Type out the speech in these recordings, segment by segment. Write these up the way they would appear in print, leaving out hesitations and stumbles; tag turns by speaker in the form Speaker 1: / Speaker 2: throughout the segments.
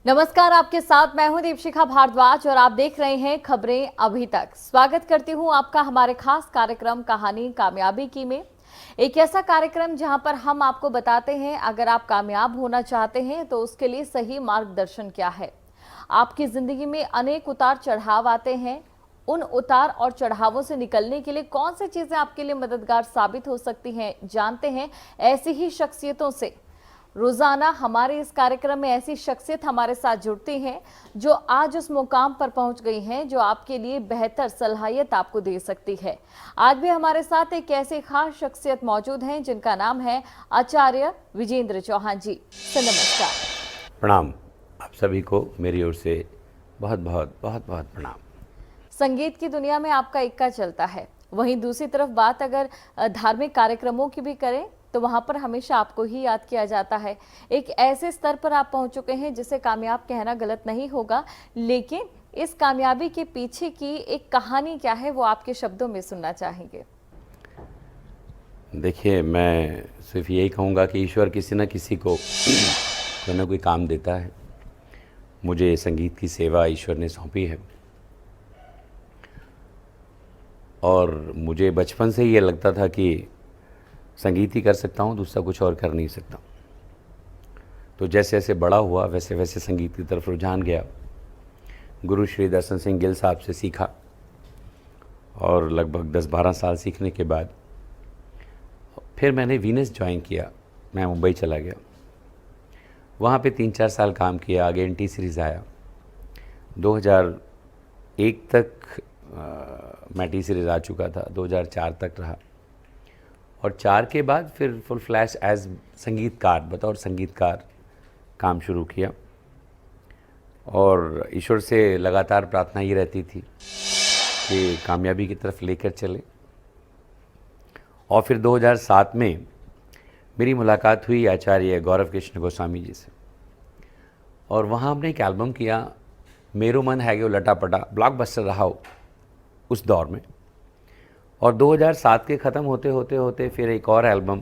Speaker 1: नमस्कार, आपके साथ मैं हूं दीपशिखा भारद्वाज और आप देख रहे हैं खबरें अभी तक। स्वागत करती हूं आपका हमारे खास कार्यक्रम कहानी कामयाबी की में। एक ऐसा कार्यक्रम जहां पर हम आपको बताते हैं अगर आप कामयाब होना चाहते हैं तो उसके लिए सही मार्गदर्शन क्या है। आपकी जिंदगी में अनेक उतार चढ़ाव आते हैं, उन उतार और चढ़ावों से निकलने के लिए कौन सी चीजें आपके लिए मददगार साबित हो सकती हैं, जानते हैं ऐसी ही शख्सियतों से। रोजाना हमारे इस कार्यक्रम में ऐसी शख्सियत हमारे साथ जुड़ती हैं जो आज उस मुकाम पर पहुंच गई हैं जो आपके लिए बेहतर सलाहियत आपको दे सकती है। आज भी हमारे साथ एक ऐसी खास शख्सियत मौजूद हैं जिनका नाम है आचार्य विजेंद्र चौहान जी। सर नमस्कार।
Speaker 2: प्रणाम। आप सभी को मेरी ओर से बहुत बहुत बहुत बहुत प्रणाम।
Speaker 1: संगीत की दुनिया में आपका इक्का चलता है, वहीं दूसरी तरफ बात अगर धार्मिक कार्यक्रमों की भी करें तो वहां पर हमेशा आपको ही याद किया जाता है। एक ऐसे स्तर पर आप पहुंच चुके हैं जिसे कामयाब कहना गलत नहीं होगा, लेकिन इस कामयाबी के पीछे की एक कहानी क्या है वो आपके शब्दों में सुनना चाहेंगे।
Speaker 2: देखिए, मैं सिर्फ यही कहूँगा कि ईश्वर किसी न किसी को कोई ना कोई काम देता है। मुझे संगीत की सेवा ईश्वर ने सौंपी है और मुझे बचपन से ये लगता था कि संगीत ही कर सकता हूँ, दूसरा कुछ और कर नहीं सकता। तो जैसे जैसे बड़ा हुआ वैसे वैसे संगीत की तरफ रुझान गया। गुरु श्री दर्शन सिंह गिल साहब से सीखा और लगभग 10-12 साल सीखने के बाद फिर मैंने वीनस ज्वाइन किया। मैं मुंबई चला गया, वहाँ पे 3-4 साल काम किया। आगे एनटी सीरीज़ आया। 2001 तक मैं टी सीरीज़ आ चुका था, 2004 तक रहा और 4 के बाद फिर फुल फ्लैश एज संगीतकार, बतौर संगीतकार काम शुरू किया। और ईश्वर से लगातार प्रार्थना ये रहती थी कि कामयाबी की तरफ लेकर चले। और फिर 2007 में मेरी मुलाकात हुई आचार्य गौरव कृष्ण गोस्वामी जी से और वहाँ हमने एक एल्बम किया, मेरो मन है गयो लटापटा, ब्लॉकबस्टर रहा हो उस दौर में। और 2007 के ख़त्म होते होते होते फिर एक और एल्बम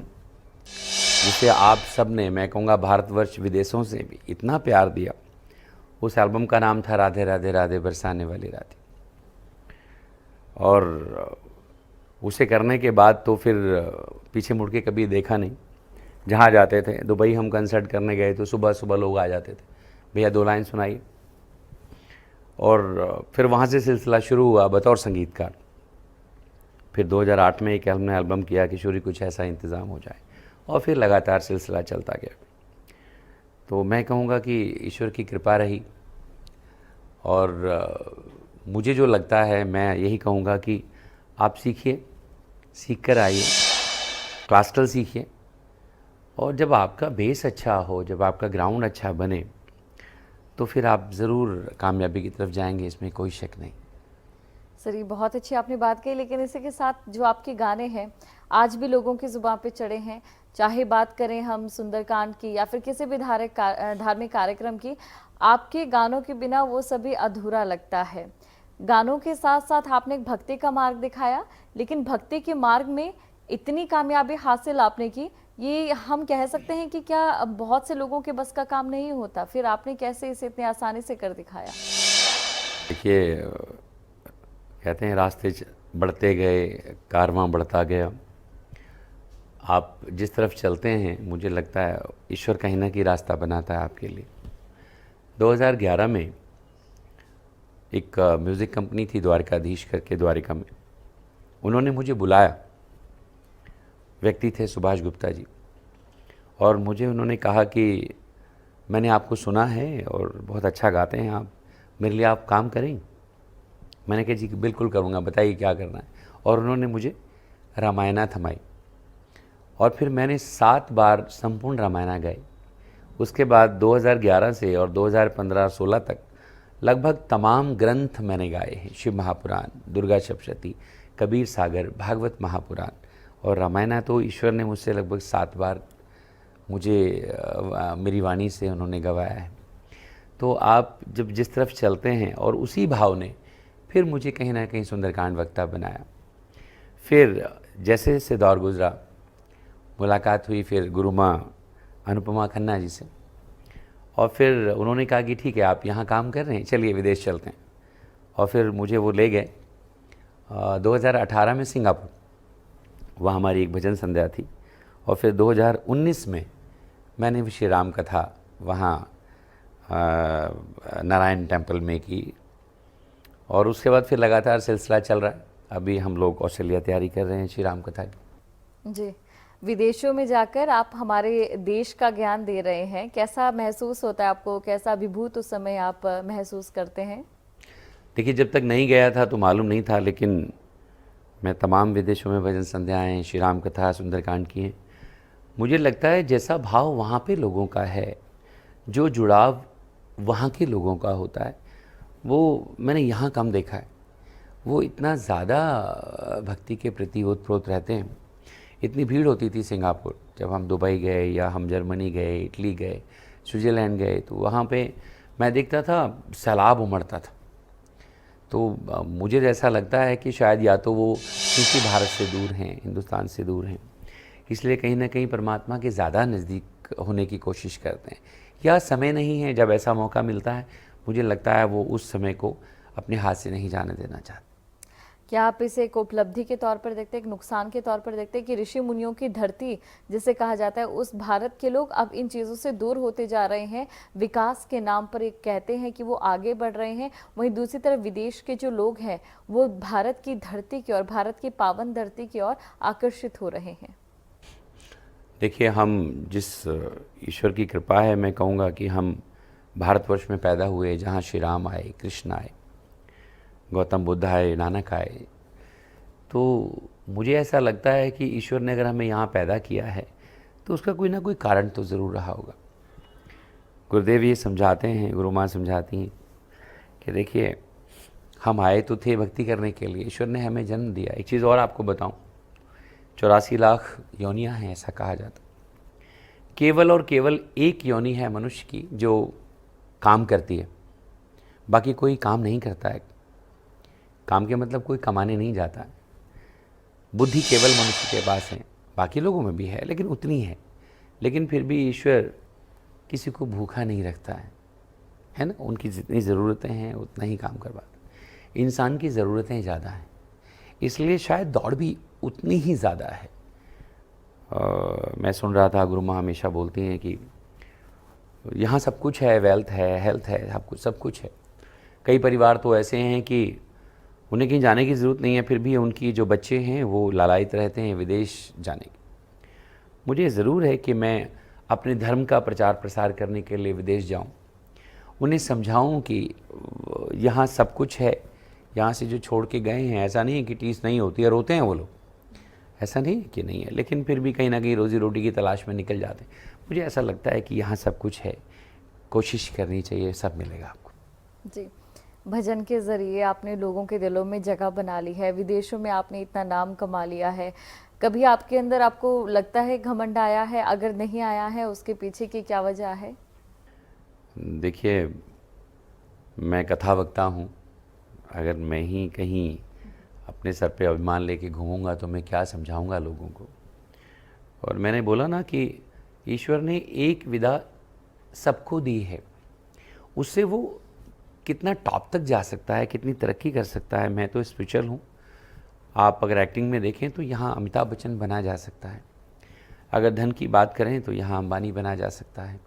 Speaker 2: जिसे आप सब ने, मैं कहूँगा भारतवर्ष विदेशों से भी इतना प्यार दिया। उस एल्बम का नाम था राधे राधे राधे बरसाने वाली राधे। और उसे करने के बाद तो फिर पीछे मुड़ के कभी देखा नहीं। जहाँ जाते थे, दुबई हम कंसर्ट करने गए तो सुबह सुबह लोग आ जाते थे, भैया 2 लाइन सुनाइए। और फिर वहाँ से सिलसिला शुरू हुआ बतौर संगीतकार। फिर 2008 में एक हमने एल्बम किया कि किशोरी कुछ ऐसा इंतज़ाम हो जाए और फिर लगातार सिलसिला चलता गया। तो मैं कहूँगा कि ईश्वर की कृपा रही और मुझे जो लगता है मैं यही कहूँगा कि आप सीखिए, सीख कर आइए, क्लासिकल सीखिए और जब आपका बेस अच्छा हो, जब आपका ग्राउंड अच्छा बने तो फिर आप ज़रूर कामयाबी की तरफ जाएंगे, इसमें कोई शक नहीं।
Speaker 1: सर ये बहुत अच्छी आपने बात कही, लेकिन इसी के साथ जो आपके गाने हैं आज भी लोगों की जुबान पे चढ़े हैं। चाहे बात करें हम सुंदरकांड की या फिर किसी भी धार्मिक कार्यक्रम की, आपके गानों के बिना वो सभी अधूरा लगता है। गानों के साथ साथ आपने एक भक्ति का मार्ग दिखाया, लेकिन भक्ति के मार्ग में इतनी कामयाबी हासिल आपने की, ये हम कह सकते हैं कि क्या बहुत से लोगों के बस का काम नहीं होता, फिर आपने कैसे इसे इतनी आसानी से कर दिखाया।
Speaker 2: देखिए, कहते हैं रास्ते बढ़ते गए, कारवां बढ़ता गया। आप जिस तरफ चलते हैं मुझे लगता है ईश्वर कहीं ना कहीं रास्ता बनाता है आपके लिए। 2011 में एक म्यूज़िक कंपनी थी द्वारकाधीश करके, द्वारिका में। उन्होंने मुझे बुलाया, व्यक्ति थे सुभाष गुप्ता जी, और मुझे उन्होंने कहा कि मैंने आपको सुना है और बहुत अच्छा गाते हैं आप, मेरे लिए आप काम करें। मैंने कहा जी बिल्कुल करूँगा, बताइए क्या करना है। और उन्होंने मुझे रामायणा थमाई और फिर मैंने 7 बार संपूर्ण रामायणा गाई। उसके बाद 2011 से और 2015-16 तक लगभग तमाम ग्रंथ मैंने गाए हैं। शिव महापुराण, दुर्गा सप्तशती, कबीर सागर, भागवत महापुराण और रामायणा तो ईश्वर ने मुझसे लगभग 7 बार मुझे मेरी वाणी से उन्होंने गवाया है। तो आप जब जिस तरफ चलते हैं और उसी भाव ने फिर मुझे कहीं ना कहीं सुंदरकांड वक्ता बनाया। फिर जैसे जैसे दौर गुजरा, मुलाकात हुई फिर गुरु माँ अनुपमा खन्ना जी से और फिर उन्होंने कहा कि ठीक है, आप यहाँ काम कर रहे हैं, चलिए विदेश चलते हैं। और फिर मुझे वो ले गए 2018 में सिंगापुर, वहाँ हमारी एक भजन संध्या थी। और फिर 2019 में मैंने भी श्री राम कथा वहाँ नारायण टेम्पल में की। और उसके बाद फिर लगातार सिलसिला चल रहा है। अभी हम लोग ऑस्ट्रेलिया तैयारी कर रहे हैं श्री राम कथा की।
Speaker 1: जी, विदेशों में जाकर आप हमारे देश का ज्ञान दे रहे हैं, कैसा महसूस होता है आपको, कैसा अभिभूत उस समय आप महसूस करते हैं?
Speaker 2: देखिए, जब तक नहीं गया था तो मालूम नहीं था, लेकिन मैं तमाम विदेशों में भजन संध्याएँ, श्री राम कथा, सुंदरकांड की हैं। मुझे लगता है जैसा भाव वहाँ पे लोगों का है, जो जुड़ाव वहाँ के लोगों का होता है, वो मैंने यहाँ कम देखा है। वो इतना ज़्यादा भक्ति के प्रति ओतप्रोत रहते हैं। इतनी भीड़ होती थी सिंगापुर, जब हम दुबई गए या हम जर्मनी गए, इटली गए, स्विट्ज़रलैंड गए, तो वहाँ पे मैं देखता था सैलाब उमड़ता था। तो मुझे ऐसा लगता है कि शायद या तो वो क्योंकि भारत से दूर हैं, हिंदुस्तान से दूर हैं, इसलिए कहीं ना कहीं परमात्मा के ज़्यादा नज़दीक होने की कोशिश करते हैं, या समय नहीं है। जब ऐसा मौका मिलता है, मुझे लगता है वो उस समय को अपने हाथ से नहीं जाने देना चाहते।
Speaker 1: क्या आप इसे एक उपलब्धि के तौर पर देखते हैं, एक नुकसान के तौर पर देखते हैं कि ऋषि मुनियों की धरती जिसे कहा जाता है, उस भारत के लोग अब इन चीज़ों से दूर होते जा रहे हैं, विकास के नाम पर एक कहते हैं कि वो आगे बढ़ रहे हैं, वहीं दूसरी तरफ विदेश के जो लोग हैं वो भारत की धरती की ओर, भारत की पावन धरती की ओर आकर्षित हो रहे हैं?
Speaker 2: देखिए, हम जिस ईश्वर की कृपा है, मैं कहूँगा कि हम भारतवर्ष में पैदा हुए, जहाँ श्री राम आए, कृष्ण आए, गौतम बुद्ध आए, नानक आए। तो मुझे ऐसा लगता है कि ईश्वर ने अगर हमें यहाँ पैदा किया है तो उसका कोई ना कोई कारण तो ज़रूर रहा होगा। गुरुदेव ये समझाते हैं, गुरु माँ समझाती हैं कि देखिए, हम आए तो थे भक्ति करने के लिए, ईश्वर ने हमें जन्म दिया। एक चीज़ और आपको बताऊं, 84 लाख योनियाँ हैं ऐसा कहा जाता। केवल और केवल एक योनि है मनुष्य की जो काम करती है, बाकी कोई काम नहीं करता है। काम के मतलब कोई कमाने नहीं जाता है। बुद्धि केवल मनुष्य के पास है, बाकी लोगों में भी है लेकिन उतनी है। लेकिन फिर भी ईश्वर किसी को भूखा नहीं रखता है ना। उनकी जितनी ज़रूरतें हैं उतना ही काम करवाता। इंसान की ज़रूरतें ज़्यादा हैं, इसलिए शायद दौड़ भी उतनी ही ज़्यादा है। मैं सुन रहा था, गुरु माँ हमेशा बोलती हैं कि यहाँ सब कुछ है, वेल्थ है, हेल्थ है, सब कुछ है। कई परिवार तो ऐसे हैं कि उन्हें कहीं जाने की ज़रूरत नहीं है, फिर भी उनकी जो बच्चे हैं वो लालायित रहते हैं विदेश जाने की। मुझे ज़रूर है कि मैं अपने धर्म का प्रचार प्रसार करने के लिए विदेश जाऊं, उन्हें समझाऊं कि यहाँ सब कुछ है। यहाँ से जो छोड़ के गए हैं, ऐसा नहीं है कि टीस नहीं होती है, रोते हैं वो लोग, ऐसा नहीं है कि नहीं है, लेकिन फिर भी कहीं ना कहीं रोज़ी रोटी की तलाश में निकल जाते हैं। मुझे ऐसा लगता है कि यहाँ सब कुछ है, कोशिश करनी चाहिए, सब मिलेगा आपको।
Speaker 1: जी, भजन के ज़रिए आपने लोगों के दिलों में जगह बना ली है, विदेशों में आपने इतना नाम कमा लिया है। कभी आपके अंदर आपको लगता है घमंड आया है? अगर नहीं आया है, उसके पीछे की क्या वजह है?
Speaker 2: देखिए, मैं कथा वक्ता हूँ। अगर मैं ही कहीं अपने सर पे अभिमान लेके घूमूंगा तो मैं क्या समझाऊंगा लोगों को। और मैंने बोला ना कि ईश्वर ने एक विधा सबको दी है, उससे वो कितना टॉप तक जा सकता है, कितनी तरक्की कर सकता है। मैं तो स्पिरिचुअल हूँ। आप अगर एक्टिंग में देखें तो यहाँ अमिताभ बच्चन बना जा सकता है। अगर धन की बात करें तो यहाँ अंबानी बना जा सकता है।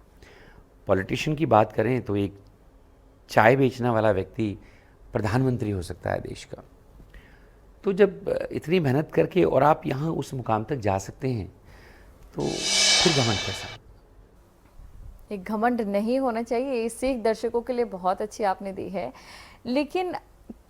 Speaker 2: पॉलिटिशियन की बात करें तो एक चाय बेचने वाला व्यक्ति प्रधानमंत्री हो सकता है देश का। तो जब इतनी मेहनत करके और आप यहाँ उस मुकाम तक जा सकते हैं तो फिर घमंड कैसा?
Speaker 1: एक घमंड नहीं होना चाहिए, ये सीख दर्शकों के लिए बहुत अच्छी आपने दी है। लेकिन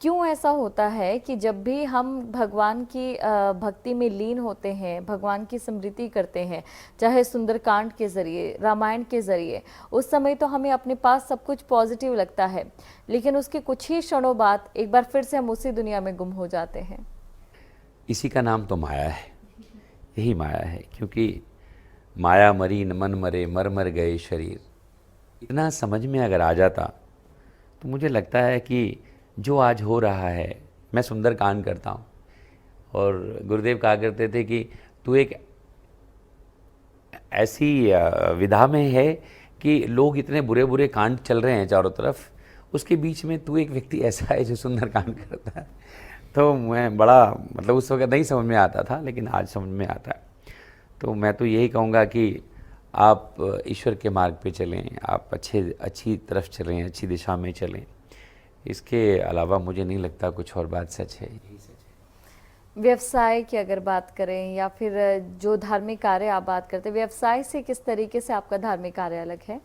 Speaker 1: क्यों ऐसा होता है कि जब भी हम भगवान की भक्ति में लीन होते हैं, भगवान की स्मृति करते हैं, चाहे सुंदरकांड के ज़रिए, रामायण के ज़रिए, उस समय तो हमें अपने पास सब कुछ पॉजिटिव लगता है, लेकिन उसके कुछ ही क्षणों बाद एक बार फिर से हम उसी दुनिया में गुम हो जाते हैं।
Speaker 2: इसी का नाम तो माया है, यही माया है। क्योंकि माया मरी न मन मरे, मर मर गए शरीर। इतना समझ में अगर आ जाता तो मुझे लगता है कि जो आज हो रहा है, मैं सुंदरकांड करता हूँ और गुरुदेव कहा करते थे कि तू एक ऐसी विधा में है कि लोग इतने बुरे बुरे कांड चल रहे हैं चारों तरफ, उसके बीच में तू एक व्यक्ति ऐसा है जो सुंदर कांड करता है। तो मैं बड़ा मतलब उस वक्त नहीं समझ में आता था, लेकिन आज समझ में आता है। तो मैं तो यही कहूँगा कि आप ईश्वर के मार्ग पे चलें, आप अच्छी तरफ चलें, अच्छी दिशा में चलें। इसके अलावा मुझे नहीं लगता कुछ और बात सच है, यही सच है।
Speaker 1: व्यवसाय की अगर बात करें या फिर जो धार्मिक कार्य आप बात करते हैं, व्यवसाय से किस तरीके से आपका धार्मिक कार्य अलग है?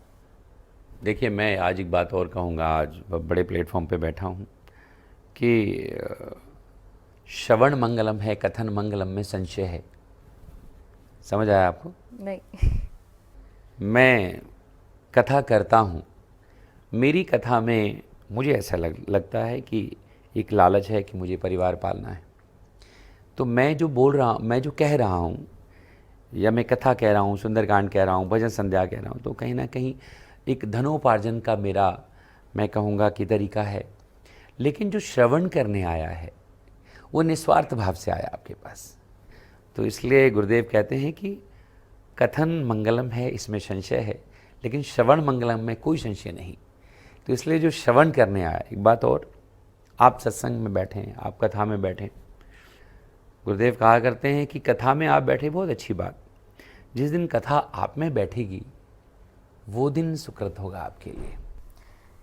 Speaker 2: देखिए, मैं आज एक बात और कहूँगा, आज बड़े प्लेटफॉर्म पे बैठा हूँ कि श्रवण मंगलम है, कथन मंगलम में संशय है। समझ आया आपको?
Speaker 1: नहीं।
Speaker 2: मैं कथा करता हूँ, मेरी कथा में मुझे ऐसा लगता है कि एक लालच है कि मुझे परिवार पालना है। तो मैं जो बोल रहा हूँ, मैं जो कह रहा हूँ, या मैं कथा कह रहा हूँ, सुंदरकांड कह रहा हूँ, भजन संध्या कह रहा हूँ, तो कहीं ना कहीं एक धनोपार्जन का मेरा, मैं कहूँगा कि तरीका है। लेकिन जो श्रवण करने आया है वो निस्वार्थ भाव से आया आपके पास। तो इसलिए गुरुदेव कहते हैं कि कथन मंगलम है, इसमें संशय है, लेकिन श्रवण मंगलम में कोई संशय नहीं। तो इसलिए जो श्रवण करने आया, एक बात और, आप सत्संग में बैठें, आप कथा में बैठें। गुरुदेव कहा करते हैं कि कथा में आप बैठे बहुत अच्छी बात, जिस दिन कथा आप में बैठेगी वो दिन सुकृत होगा आपके लिए।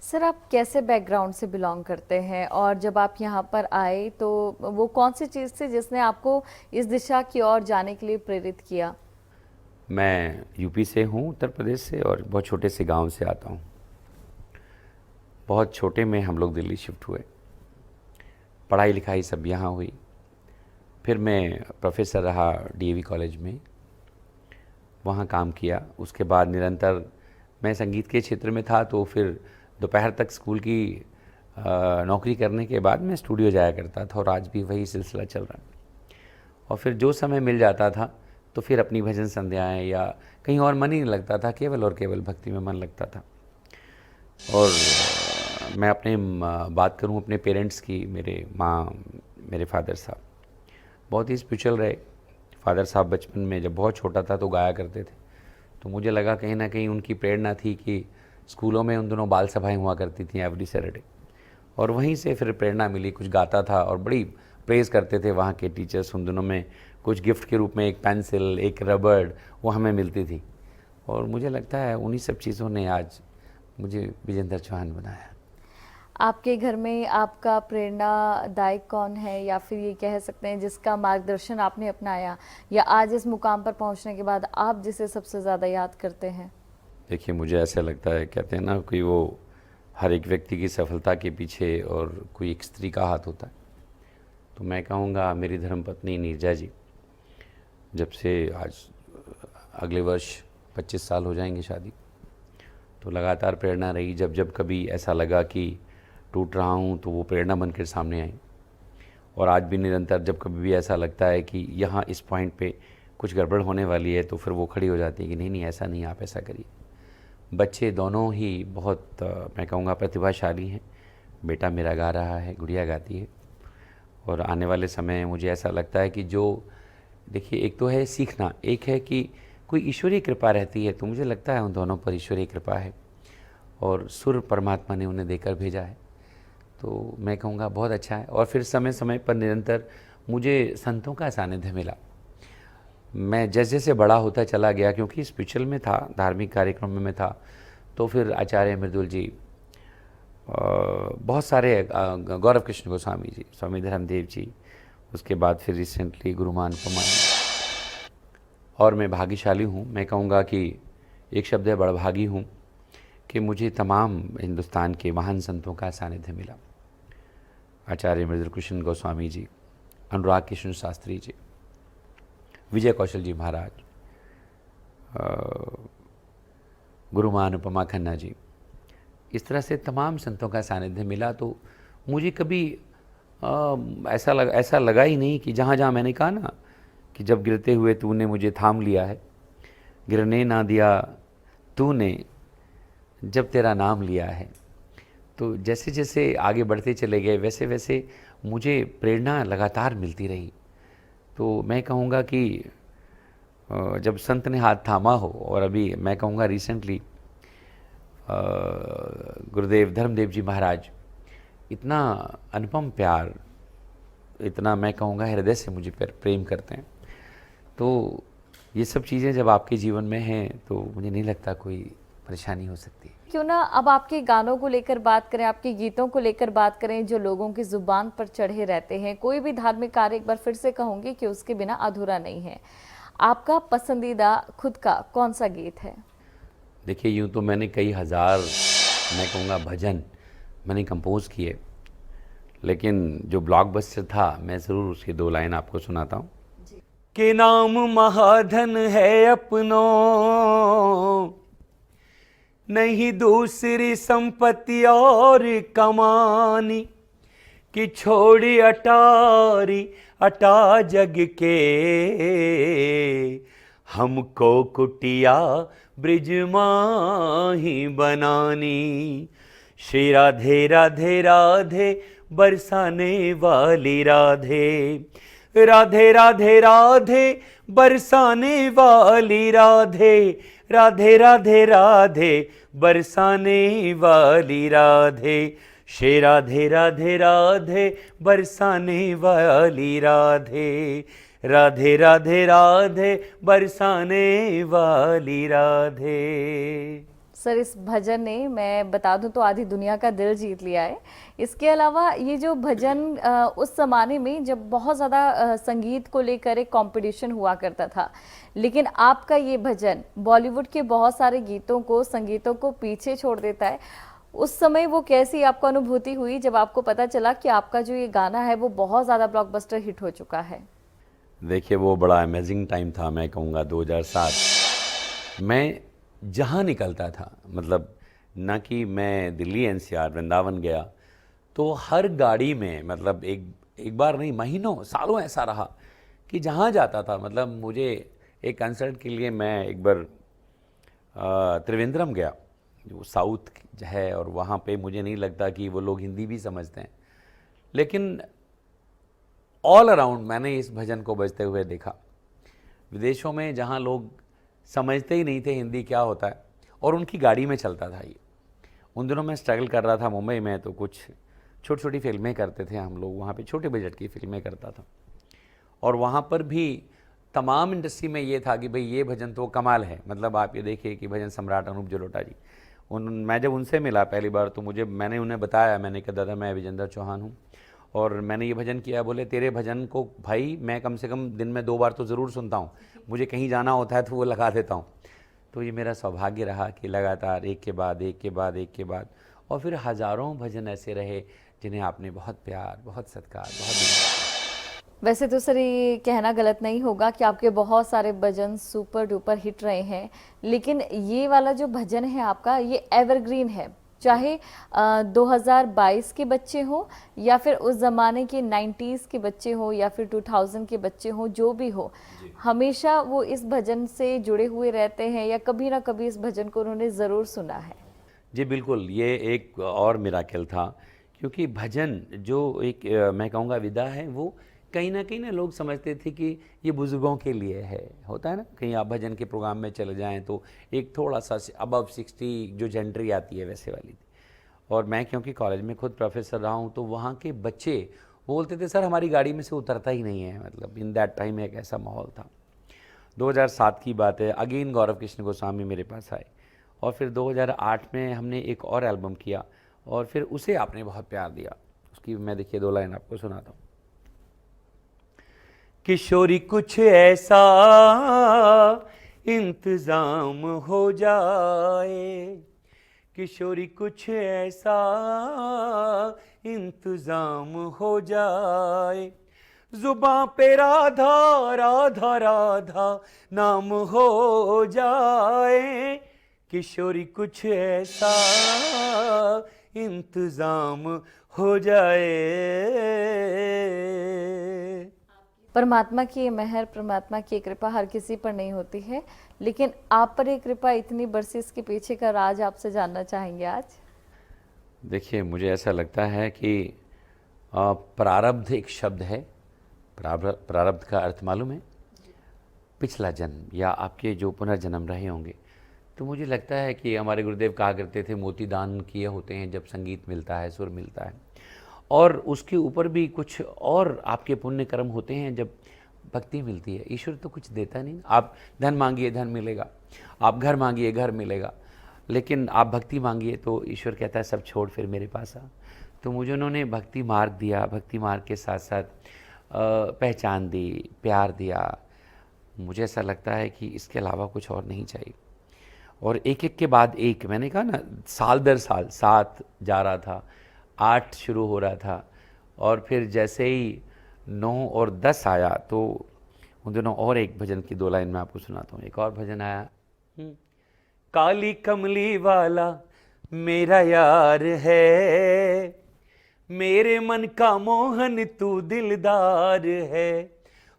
Speaker 1: सर, आप कैसे बैकग्राउंड से बिलोंग करते हैं और जब आप यहाँ पर आए तो वो कौन सी चीज़ थी जिसने आपको इस दिशा की ओर जाने के लिए प्रेरित किया?
Speaker 2: मैं यूपी से हूँ, उत्तर प्रदेश से, और बहुत छोटे से गांव से आता हूँ। बहुत छोटे में हम लोग दिल्ली शिफ्ट हुए, पढ़ाई लिखाई सब यहाँ हुई। फिर मैं प्रोफेसर रहा डीएवी कॉलेज में, वहाँ काम किया। उसके बाद निरंतर मैं संगीत के क्षेत्र में था, तो फिर दोपहर तक स्कूल की नौकरी करने के बाद मैं स्टूडियो जाया करता था, और आज भी वही सिलसिला चल रहा है। और फिर जो समय मिल जाता था तो फिर अपनी भजन संध्याएँ या कहीं और मन ही नहीं लगता था, केवल और केवल भक्ति में मन लगता था। और मैं अपने बात करूं अपने पेरेंट्स की, मेरे माँ, मेरे फादर साहब बहुत ही स्पिरिचुअल रहे। फादर साहब बचपन में जब बहुत छोटा था तो गाया करते थे, तो मुझे लगा कहीं ना कहीं उनकी प्रेरणा थी कि स्कूलों में उन दिनों बाल सभाएं हुआ करती थी एवरी सैटरडे, और वहीं से फिर प्रेरणा मिली। कुछ गाता था और बड़ी प्रेज़ करते थे वहाँ के टीचर्स। उन दिनों में कुछ गिफ्ट के रूप में एक पेंसिल, एक रबड़, वो हमें मिलती थी। और मुझे लगता है उन्हीं सब चीज़ों ने आज मुझे विजेंद्र चौहान बनाया।
Speaker 1: आपके घर में आपका प्रेरणादायक कौन है, या फिर ये कह सकते हैं जिसका मार्गदर्शन आपने अपनाया, या आज इस मुकाम पर पहुंचने के बाद आप जिसे सबसे ज़्यादा याद करते हैं?
Speaker 2: देखिए, मुझे ऐसा लगता है, कहते हैं ना कि वो हर एक व्यक्ति की सफलता के पीछे और कोई एक स्त्री का हाथ होता है। तो मैं कहूँगा मेरी धर्मपत्नी नीरजा जी, जब से आज अगले वर्ष 25 साल हो जाएंगे शादी, तो लगातार प्रेरणा रही। जब जब कभी ऐसा लगा कि टूट रहा हूँ तो वो प्रेरणा बनकर सामने आई। और आज भी निरंतर जब कभी भी ऐसा लगता है कि यहाँ इस पॉइंट पे कुछ गड़बड़ होने वाली है, तो फिर वो खड़ी हो जाती है कि नहीं नहीं, ऐसा नहीं, आप ऐसा करिए। बच्चे दोनों ही बहुत मैं कहूँगा प्रतिभाशाली हैं। बेटा मेरा गा रहा है, गुड़िया गाती है। और आने वाले समय में मुझे ऐसा लगता है कि जो, देखिए, एक तो है सीखना, एक है कि कोई ईश्वरीय कृपा रहती है, तो मुझे लगता है उन दोनों पर ईश्वरीय कृपा है और सुर परमात्मा ने उन्हें देकर भेजा है। तो मैं कहूँगा बहुत अच्छा है। और फिर समय समय पर निरंतर मुझे संतों का सानिध्य मिला। मैं जैसे जैसे बड़ा होता चला गया, क्योंकि स्पिरिचुअल में था, धार्मिक कार्यक्रम में था, तो फिर आचार्य मृदुल जी, बहुत सारे, गौरव कृष्ण गोस्वामी जी, स्वामी धर्मदेव जी, उसके बाद फिर रिसेंटली गुरुमान पमा। और मैं भाग्यशाली हूँ, मैं कहूँगा कि एक शब्द है, बड़भागी हूँ कि मुझे तमाम हिंदुस्तान के महान संतों का सानिध्य मिला। आचार्य मृदुल कृष्ण गोस्वामी जी, अनुराग कृष्ण शास्त्री जी, विजय कौशल जी महाराज, गुरुमान उपमा खन्ना जी, इस तरह से तमाम संतों का सानिध्य मिला। तो मुझे कभी ऐसा लगा ही नहीं कि जहाँ जहाँ मैंने कहा ना कि जब गिरते हुए तूने मुझे थाम लिया है, गिरने ना दिया तूने जब तेरा नाम लिया है। तो जैसे जैसे आगे बढ़ते चले गए, वैसे वैसे मुझे प्रेरणा लगातार मिलती रही। तो मैं कहूँगा कि जब संत ने हाथ थामा हो, और अभी मैं कहूँगा रिसेंटली गुरुदेव धर्मदेव जी महाराज इतना अनुपम प्यार, इतना मैं कहूँगा हृदय से मुझे प्रेम करते हैं। तो ये सब चीज़ें जब आपके जीवन में हैं तो मुझे नहीं लगता कोई परेशानी हो सकती।
Speaker 1: क्यों ना अब आपके गानों को लेकर बात करें, आपके गीतों को लेकर बात करें जो लोगों की जुबान पर चढ़े रहते हैं। कोई भी धार्मिक कार्य, एक बार फिर से कहूँगी कि उसके बिना अधूरा नहीं है। आपका पसंदीदा खुद का कौन सा गीत है?
Speaker 2: देखिए, यूँ तो मैंने कई हज़ार, मैं कहूँगा भजन मैंने कंपोज़ किए, लेकिन जो ब्लॉकबस्टर था मैं ज़रूर उसकी 2 लाइन आपको सुनाता हूँ। के नाम महाधन है अपनों, नहीं दूसरी संपत्ति और कमानी, कि छोड़ी अटारी अटा जग के, हमको कुटिया ब्रिज माही बनानी। श्री राधे राधे राधे बरसाने वाली राधे, राधे राधे राधे बरसाने वाली राधे, राधे राधे राधे बरसाने वाली राधे। श्री राधे राधे राधे बरसाने वाली राधे, राधे राधे राधे बरसाने वाली राधे।
Speaker 1: सर, इस भजन ने, मैं बता दूं तो आधी दुनिया का दिल जीत लिया है। इसके अलावा ये जो भजन उस ज़माने में जब बहुत ज़्यादा संगीत को लेकर एक कंपटीशन हुआ करता था, लेकिन आपका ये भजन बॉलीवुड के बहुत सारे गीतों को, संगीतों को पीछे छोड़ देता है। उस समय वो कैसी आपको अनुभूति हुई जब आपको पता चला कि आपका जो ये गाना है वो बहुत ज़्यादा ब्लॉकबस्टर हिट हो चुका है?
Speaker 2: देखिए, वो बड़ा अमेजिंग टाइम था, मैं कहूँगा 2007। मैं जहाँ निकलता था, मतलब ना कि मैं दिल्ली एनसीआर वृंदावन गया, तो हर गाड़ी में, मतलब एक बार नहीं, महीनों सालों ऐसा रहा कि जहाँ जाता था, मतलब मुझे एक कंसर्ट के लिए मैं एक बार त्रिवेंद्रम गया, जो साउथ है, और वहाँ पे मुझे नहीं लगता कि वो लोग हिंदी भी समझते हैं, लेकिन ऑल अराउंड मैंने इस भजन को बजते हुए देखा। विदेशों में जहाँ लोग समझते ही नहीं थे हिंदी क्या होता है, और उनकी गाड़ी में चलता था ये। उन दिनों मैं स्ट्रगल कर रहा था मुंबई में, तो कुछ छोटी छोटी फिल्में करते थे हम लोग वहाँ पे, छोटे बजट की फिल्में करता था, और वहाँ पर भी तमाम इंडस्ट्री में ये था कि भाई ये भजन तो कमाल है। मतलब आप ये देखिए कि भजन सम्राट अनूप जलोटा जी, मैं जब उनसे मिला पहली बार तो मैंने उन्हें बताया, मैंने कहा दादा मैं विजेंद्र चौहान हूँ और मैंने ये भजन किया। बोले तेरे भजन को भाई मैं कम से कम दिन में 2 बार तो ज़रूर सुनता हूँ, मुझे कहीं जाना होता है तो वो लगा देता हूँ। तो ये मेरा सौभाग्य रहा कि लगातार एक के बाद एक के बाद एक के बाद, और फिर हज़ारों भजन ऐसे रहे जिन्हें आपने बहुत प्यार, बहुत सत्कार, बहुत।
Speaker 1: वैसे तो सर ये कहना गलत नहीं होगा कि आपके बहुत सारे भजन सुपर डुपर हिट रहे हैं, लेकिन ये वाला जो भजन है आपका, ये एवरग्रीन है। चाहे 2022 के बच्चे हो या फिर उस ज़माने के 90s के बच्चे हो या फिर 2000 के बच्चे हो, जो भी हो, हमेशा वो इस भजन से जुड़े हुए रहते हैं या कभी ना कभी इस भजन को उन्होंने ज़रूर सुना है।
Speaker 2: जी बिल्कुल, ये एक और मिराकल था, क्योंकि भजन जो एक मैं कहूँगा विधा है, वो कहीं ना लोग समझते थे कि ये बुज़ुर्गों के लिए है। होता है ना, कहीं आप भजन के प्रोग्राम में चले जाएं तो एक थोड़ा सा अबव 60 जो जेंट्री आती है वैसे वाली थी। और मैं क्योंकि कॉलेज में खुद प्रोफेसर रहा हूँ, तो वहाँ के बच्चे बोलते थे सर हमारी गाड़ी में से उतरता ही नहीं है। मतलब इन दैट टाइम एक ऐसा माहौल था। 2007 की बात है, अगेन गौरव कृष्ण गोस्वामी मेरे पास आए, और फिर 2008 में हमने एक और एल्बम किया, और फिर उसे आपने बहुत प्यार दिया। उसकी मैं देखिए 2 लाइन आपको सुनाता हूँ। किशोरी कुछ ऐसा इंतजाम हो जाए, किशोरी कुछ ऐसा इंतजाम हो जाए, जुबां पे राधा राधा राधा नाम हो जाए, किशोरी कुछ ऐसा इंतजाम हो जाए।
Speaker 1: परमात्मा की ये मेहर, परमात्मा की कृपा हर किसी पर नहीं होती है, लेकिन आप पर ये कृपा इतनी बरसी, इसके पीछे का राज आपसे जानना चाहेंगे आज।
Speaker 2: देखिए, मुझे ऐसा लगता है कि प्रारब्ध एक शब्द है। प्रारब्ध का अर्थ मालूम है? पिछला जन्म या आपके जो पुनर्जन्म रहे होंगे, तो मुझे लगता है कि हमारे गुरुदेव कहा करते थे मोती दान किए होते हैं जब संगीत मिलता है, सुर मिलता है, और उसके ऊपर भी कुछ और आपके पुण्य कर्म होते हैं जब भक्ति मिलती है। ईश्वर तो कुछ देता नहीं, आप धन मांगिए धन मिलेगा, आप घर मांगिए घर मिलेगा, लेकिन आप भक्ति मांगिए तो ईश्वर कहता है सब छोड़ फिर मेरे पास आ। तो मुझे उन्होंने भक्ति मार्ग दिया, भक्ति मार्ग के साथ साथ पहचान दी, प्यार दिया। मुझे ऐसा लगता है कि इसके अलावा कुछ और नहीं चाहिए। और एक एक के बाद एक, मैंने कहा ना, साल दर साल 7 जा रहा था, 8 शुरू हो रहा था, और फिर जैसे ही 9 और 10 आया तो उन दिनों और एक भजन की 2 लाइन मैं आपको सुनाता हूँ। एक और भजन आया, काली कमली वाला मेरा यार है, मेरे मन का मोहन तू दिलदार है,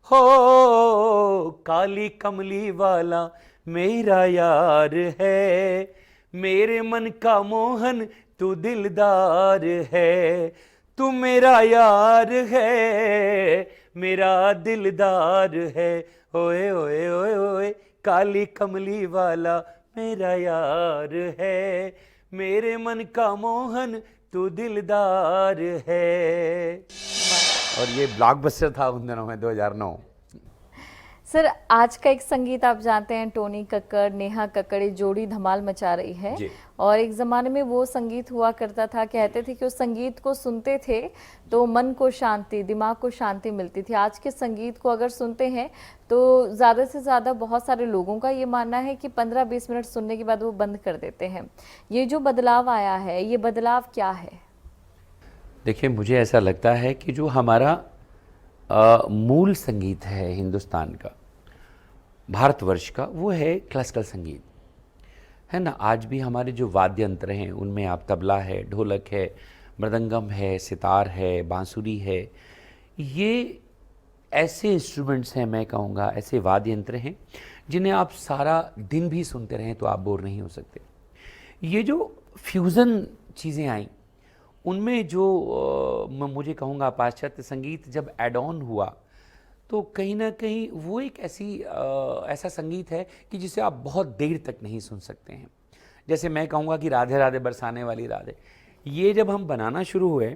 Speaker 2: हो काली कमली वाला मेरा यार है, मेरे मन का मोहन तू दिलदार है, तू मेरा यार है मेरा दिलदार है, ओए ओए ओए ओए काली कमली वाला मेरा यार है, मेरे मन का मोहन तू दिलदार है। और ये ब्लॉकबस्टर था उन दिनों में, 2009।
Speaker 1: सर, आज का एक संगीत आप जानते हैं, टोनी कक्कड़, नेहा कक्कड़, ये जोड़ी धमाल मचा रही है। और एक ज़माने में वो संगीत हुआ करता था, कहते थे कि उस संगीत को सुनते थे तो मन को शांति, दिमाग को शांति मिलती थी। आज के संगीत को अगर सुनते हैं तो ज़्यादा से ज़्यादा बहुत सारे लोगों का ये मानना है कि 15-20 मिनट सुनने के बाद वो बंद कर देते हैं। ये जो बदलाव आया है, ये बदलाव क्या है?
Speaker 2: देखिए, मुझे ऐसा लगता है कि जो हमारा मूल संगीत है हिंदुस्तान का, भारतवर्ष का, वो है क्लासिकल संगीत, है ना। आज भी हमारे जो वाद्य यंत्र हैं उनमें आप तबला है, ढोलक है, मृदंगम है, सितार है, बांसुरी है, ये ऐसे इंस्ट्रूमेंट्स हैं, मैं कहूँगा ऐसे वाद्य यंत्र हैं जिन्हें आप सारा दिन भी सुनते रहें तो आप बोर नहीं हो सकते। ये जो फ्यूज़न चीज़ें आई उनमें जो मैं मुझे कहूँगा पाश्चात्य संगीत जब एड ऑन हुआ तो कहीं ना कहीं वो एक ऐसा संगीत है कि जिसे आप बहुत देर तक नहीं सुन सकते हैं। जैसे मैं कहूँगा कि राधे राधे बरसाने वाली राधे, ये जब हम बनाना शुरू हुए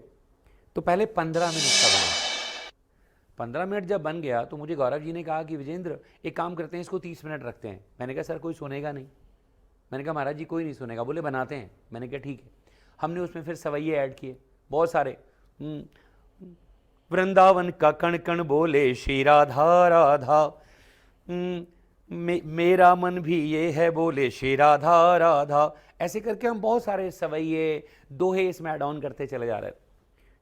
Speaker 2: तो पहले 15 मिनट का बना। 15 मिनट जब बन गया तो मुझे गौरव जी ने कहा कि विजेंद्र एक काम करते हैं, इसको 30 मिनट रखते हैं। मैंने कहा सर कोई सुनेगा नहीं। मैंने कहा महाराज जी कोई नहीं सुनेगा। बोले बनाते हैं। मैंने कहा ठीक है। हमने उसमें फिर सवैये ऐड किए बहुत सारे। वृंदावन का कण कण बोले श्री राधा राधा, मेरा मन भी ये है बोले श्री राधा राधा। ऐसे करके हम बहुत सारे सवैये दोहे इसमें ऐड ऑन करते चले जा रहे।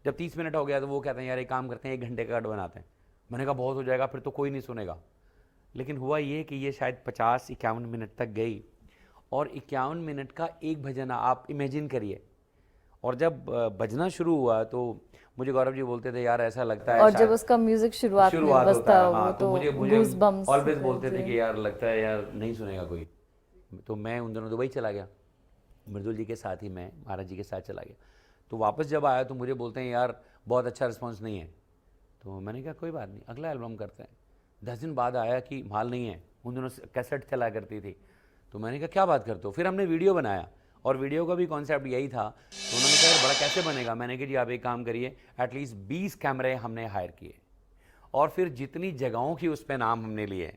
Speaker 2: जब 30 मिनट हो गया तो वो कहते हैं यार एक काम करते हैं 1 घंटे का कट बनाते हैं। मैंने कहा बहुत हो जाएगा, फिर तो कोई नहीं सुनेगा। लेकिन हुआ ये कि ये शायद 50-51 मिनट तक गई और 51 मिनट का एक भजन आप इमेजिन करिए। और जब बजना शुरू हुआ तो मुझे गौरव जी बोलते थे यार ऐसा लगता है,
Speaker 1: और जब उसका म्यूजिक शुरुआत में बजता है, हाँ,
Speaker 2: तो मुझे ऑलवेज बोलते थे कि यार लगता है यार नहीं सुनेगा कोई। तो मैं उन दिनों दुबई चला गया, मृदुल जी के साथ ही मैं महाराज जी के साथ चला गया। तो वापस जब आया तो मुझे बोलते हैं यार बहुत अच्छा रिस्पॉन्स नहीं है। तो मैंने कहा कोई बात नहीं, अगला एल्बम करते हैं। 10 दिन बाद आया कि माल नहीं है। उन दिनों कैसेट चला करती थी। तो मैंने कहा क्या बात करते हो। फिर हमने वीडियो बनाया और वीडियो का भी कॉन्सेप्ट यही था। तो उन्होंने कहा बड़ा कैसे बनेगा। मैंने कहा जी आप एक काम करिए, एटलीस्ट 20 कैमरे हमने हायर किए और फिर जितनी जगहों की उस पर नाम हमने लिए।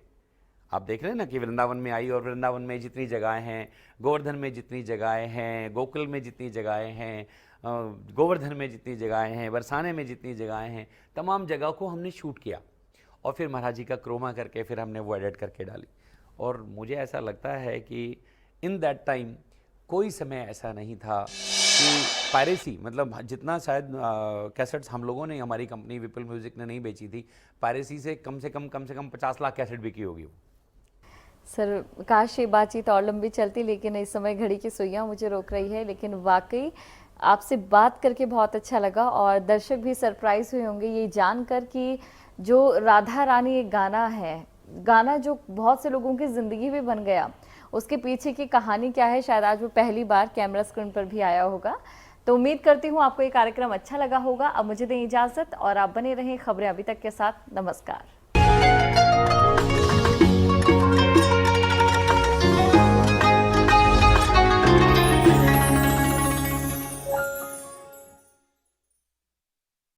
Speaker 2: आप देख रहे हैं ना कि वृंदावन में आई और वृंदावन में जितनी जगहें हैं, गोवर्धन में जितनी जगहें हैं, गोकुल में जितनी जगहें हैं, गोवर्धन में जितनी जगहें हैं, बरसाने में जितनी जगहें हैं, तमाम जगह को हमने शूट किया और फिर महाराज जी का क्रोमा करके फिर हमने वो एडिट करके डाली। और मुझे ऐसा लगता है कि इन दैट टाइम कोई समय ऐसा नहीं था कि पायरेसी, मतलब जितना शायद कैसेट्स हम लोगों ने, हमारी कंपनी विपुल म्यूजिक ने नहीं बेची थी, पायरेसी से कम 50 लाख कैसेट बिकी होगी।
Speaker 1: सर काश ये बातचीत और लंबी चलती, लेकिन इस समय घड़ी की सुइयां मुझे रोक रही है। लेकिन वाकई आपसे बात करके बहुत अच्छा लगा और दर्शक भी सरप्राइज हुए होंगे ये जानकर कि जो राधा रानी एक गाना है, गाना जो बहुत से लोगों की ज़िंदगी में बन गया, उसके पीछे की कहानी क्या है, शायद आज वो पहली बार कैमरा स्क्रीन पर भी आया होगा। तो उम्मीद करती हूँ आपको ये कार्यक्रम अच्छा लगा होगा। अब मुझे दें इजाज़त और आप बने रहें खबरें अभी तक के साथ। नमस्कार।